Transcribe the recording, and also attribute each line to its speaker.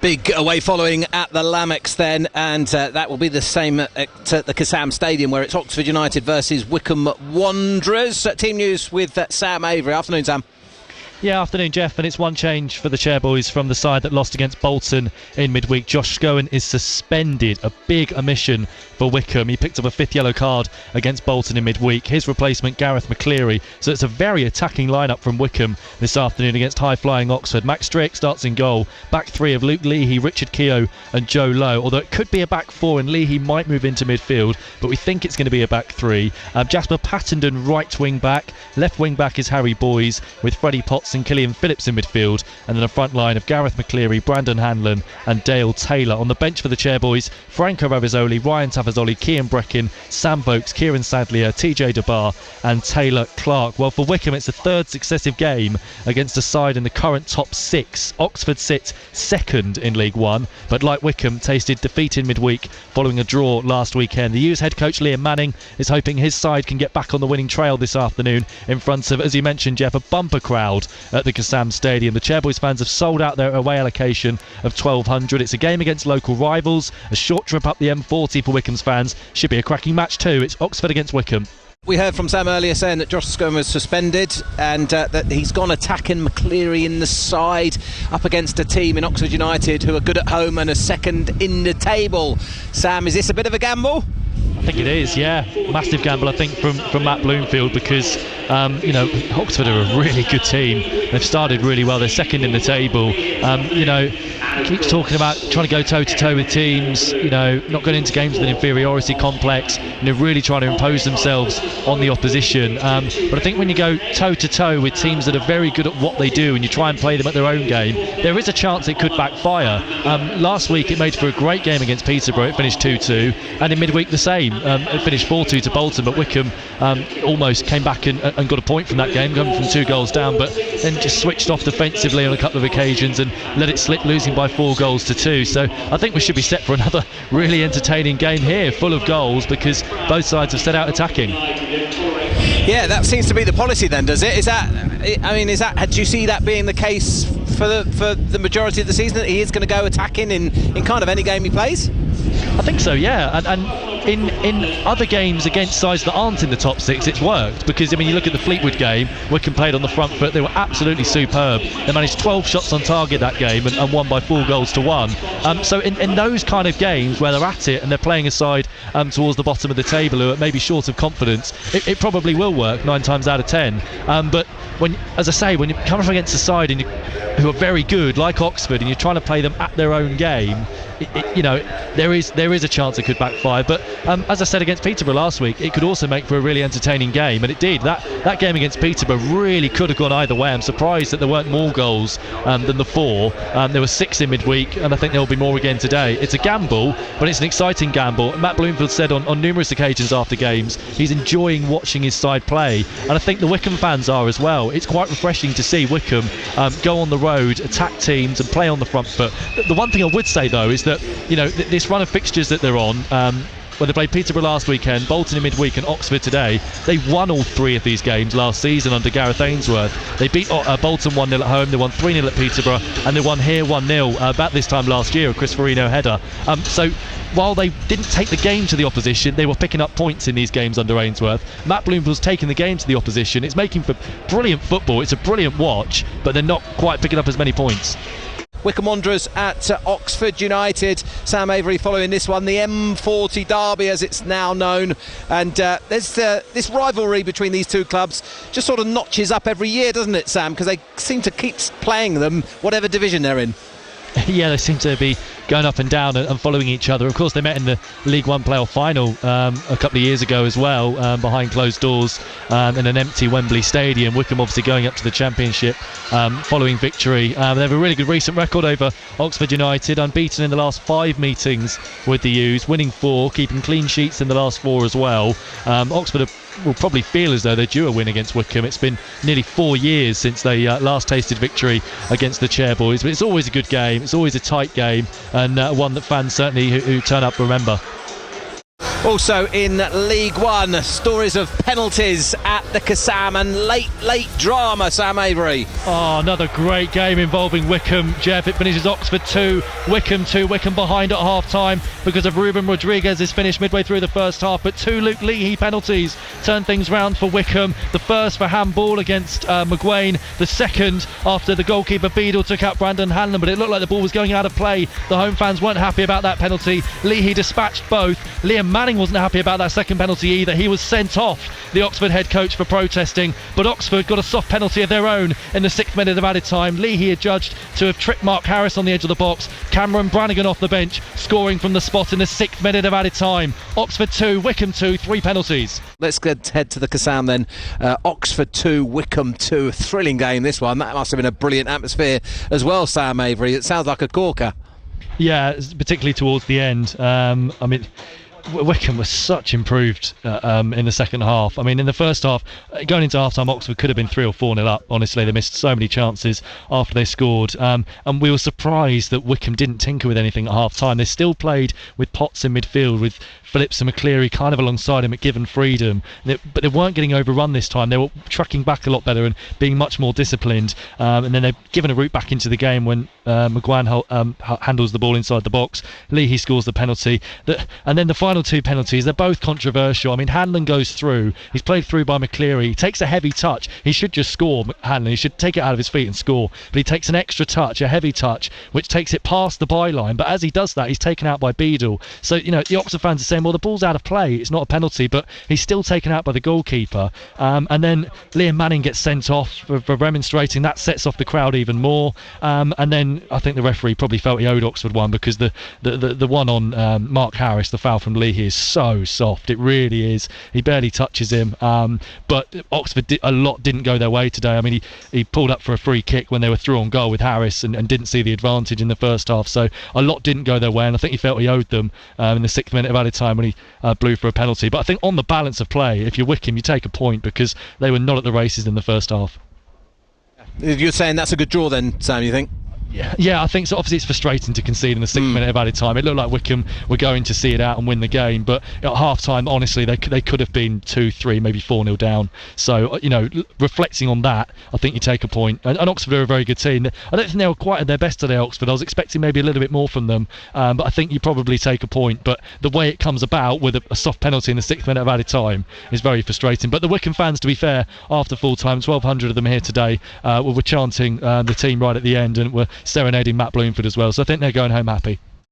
Speaker 1: Big away following at the Lamex then, and that will be the same at the Kassam Stadium, where it's Oxford United versus Wycombe Wanderers. Team news with Sam Avery. Afternoon, Sam.
Speaker 2: Yeah, afternoon, Jeff, and it's one change for the Chairboys from the side that lost against Bolton in midweek. Josh Scowen is suspended, a big omission for Wycombe. He picked up a fifth yellow card against Bolton in midweek. His replacement, Gareth McCleary. So it's a very attacking lineup from Wycombe this afternoon against high-flying Oxford. Max Strick starts in goal. Back three of Luke Leahy, Richard Keogh and Joe Lowe, although it could be a back four and Leahy might move into midfield, but we think it's going to be a back three. Jasper Pattenden, right wing back. Left wing back is Harry Boys, with Freddie Potts and Killian Phillips in midfield, and then a front line of Gareth McCleary, Brandon Hanlon and Dale Taylor. On the bench for the Chairboys, Franco Ravizoli, Ryan Tafazoli, Cian Breckin, Sam Vokes, Kieran Sadlier, TJ DeBar and Taylor Clark. Well, for Wycombe it's the third successive game against a side in the current top six. Oxford sit second in League One, but like Wycombe, tasted defeat in midweek following a draw last weekend. The U's head coach Liam Manning is hoping his side can get back on the winning trail this afternoon in front of, as you mentioned, Jeff, a bumper crowd at the Kassam Stadium. The Chairboys fans have sold out their away allocation of 1,200. It's a game against local rivals, a short trip up the M40 for Wycombe's fans. Should be a cracking match too. It's Oxford against Wycombe.
Speaker 1: We heard from Sam earlier saying that Josh Scowen was suspended and that he's gone attacking McCleary in the side up against a team in Oxford United who are good at home and are second in the table. Sam, is this a bit of a gamble?
Speaker 2: I think it is, yeah. Massive gamble, I think, from Matt Bloomfield, because, Oxford are a really good team. They've started really well. They're second in the table. Keeps talking about trying to go toe-to-toe with teams, not going into games with an inferiority complex, really trying to impose themselves on the opposition. But I think when you go toe-to-toe with teams that are very good at what they do and you try and play them at their own game, there is a chance it could backfire. Last week it made for a great game against Peterborough. It finished 2-2, and in midweek the same. It finished 4-2 to Bolton, but Wycombe almost came back and got a point from that game, coming from 2 goals down, but then just switched off defensively on a couple of occasions and let it slip, losing by 4 goals to 2. So I think we should be set for another really entertaining game here, full of goals, because both sides have set out attacking.
Speaker 1: Yeah, that seems to be the policy then, does it? Do you see that being the case for the majority of the season, that he is going to go attacking in kind of any game he plays?
Speaker 2: I think so, yeah. And in other games against sides that aren't in the top 6, it's worked, because you look at the Fleetwood game, Wycombe played on the front foot. They were absolutely superb. They managed 12 shots on target that game and won by 4 goals to 1. So in those kind of games where they're at it and they're playing a side towards the bottom of the table who are maybe short of confidence, it probably will work 9 times out of 10. But when you come up against a side who are very good, like Oxford, and you're trying to play them at their own game, there is a chance it could backfire. But as I said against Peterborough last week, it could also make for a really entertaining game, and it did. That game against Peterborough really could have gone either way. I'm surprised that there weren't more goals than the 4. There were 6 in midweek, and I think there will be more again today. It's a gamble, but it's an exciting gamble. Matt Bloomfield said on numerous occasions after games he's enjoying watching his side play, and I think the Wycombe fans are as well. It's quite refreshing to see Wycombe go on the road, attack teams and play on the front foot. The one thing I would say though is that this run of fixtures that they're on, when they played Peterborough last weekend, Bolton in midweek and Oxford today, they won all 3 of these games last season under Gareth Ainsworth. They beat Bolton 1-0 at home, they won 3-0 at Peterborough, and they won here 1-0 about this time last year, a Chris Farino header. So while they didn't take the game to the opposition, they were picking up points in these games under Ainsworth. Matt Bloomfield's taking the game to the opposition. It's making for brilliant football. It's a brilliant watch, but they're not quite picking up as many points.
Speaker 1: Wycombe Wanderers at Oxford United. Sam Avery following this one, the M40 derby as it's now known, and there's this rivalry between these two clubs just sort of notches up every year, doesn't it, Sam, because they seem to keep playing them whatever division they're in.
Speaker 2: Yeah, they seem to be going up and down and following each other. Of course, they met in the League One playoff final a couple of years ago as well, behind closed doors in an empty Wembley Stadium. Wycombe obviously going up to the Championship following victory. They have a really good recent record over Oxford United, unbeaten in the last 5 meetings with the U's, winning 4, keeping clean sheets in the last 4 as well. Oxford will probably feel as though they're due a win against Wycombe. It's been nearly 4 years since they last tasted victory against the Chairboys, but it's always a good game, it's always a tight game, and one that fans certainly who turn up remember.
Speaker 1: Also in League One, stories of penalties at the Kassam and late drama, Sam Avery.
Speaker 2: Oh, another great game involving Wycombe. Jeff, it finishes Oxford 2, Wycombe 2. Wycombe behind at half-time because of Ruben Rodriguez's finish midway through the first half, but 2 Luke Leahy penalties turned things round for Wycombe. The first for handball against McGuane, the second after the goalkeeper Beadle took out Brandon Hanlon, but it looked like the ball was going out of play. The home fans weren't happy about that penalty. Leahy dispatched both. Liam Manning wasn't happy about that second penalty either. He was sent off, the Oxford head coach, for protesting, but Oxford got a soft penalty of their own in the 6th minute of added time. Leahy adjudged to have tripped Mark Harris on the edge of the box. Cameron Brannigan off the bench, scoring from the spot in the 6th minute of added time. Oxford 2, Wycombe 2, 3 penalties.
Speaker 1: Let's head to the Kassam then. Oxford 2, Wycombe 2. A thrilling game, this one. That must have been a brilliant atmosphere as well, Sam Avery. It sounds like a corker.
Speaker 2: Yeah, particularly towards the end. I mean, Wycombe was such improved in the second half. I mean, in the first half, going into half-time, Oxford could have been 3 or 4-0 up. Honestly, they missed so many chances after they scored. And we were surprised that Wycombe didn't tinker with anything at half-time. They still played with Potts in midfield, with Phillips and McCleary kind of alongside him at given freedom. But they weren't getting overrun this time. They were tracking back a lot better and being much more disciplined. And then they've given a route back into the game when McGuane handles the ball inside the box. Leahy scores the penalty. And then the final 2 penalties, they're both controversial. I mean, Hanlon goes through. He's played through by McCleary. He takes a heavy touch. He should just score, Hanlon. He should take it out of his feet and score. But he takes an extra touch, a heavy touch, which takes it past the byline. But as he does that, he's taken out by Beadle. So, you know, the Oxford fans are saying, well, the ball's out of play. It's not a penalty, but he's still taken out by the goalkeeper. And then Liam Manning gets sent off for remonstrating. That sets off the crowd even more. And then I think the referee probably felt he owed Oxford one, because the one on Mark Harris, the foul from Leahy, is so soft. It really is. He barely touches him. But Oxford didn't go their way today. I mean, he pulled up for a free kick when they were through on goal with Harris and didn't see the advantage in the first half. So a lot didn't go their way, and I think he felt he owed them in the 6th minute of added time when he blew for a penalty. But I think on the balance of play, if you're Wycombe, you take a point, because they were not at the races in the first half.
Speaker 1: You're saying that's a good draw then, Sam, you think?
Speaker 2: Yeah, I think so. Obviously, it's frustrating to concede in the 6th minute of added time. It looked like Wycombe were going to see it out and win the game, but at half-time, honestly, they could have been 2-3, maybe 4-0 down. So, you know, reflecting on that, I think you take a point. And Oxford are a very good team. I don't think they were quite at their best today, Oxford. I was expecting maybe a little bit more from them, but I think you probably take a point. But the way it comes about with a soft penalty in the 6th minute of added time is very frustrating. But the Wycombe fans, to be fair, after full-time, 1,200 of them here today, were chanting the team right at the end, and were serenading Matt Bloomford as well. So I think they're going home happy.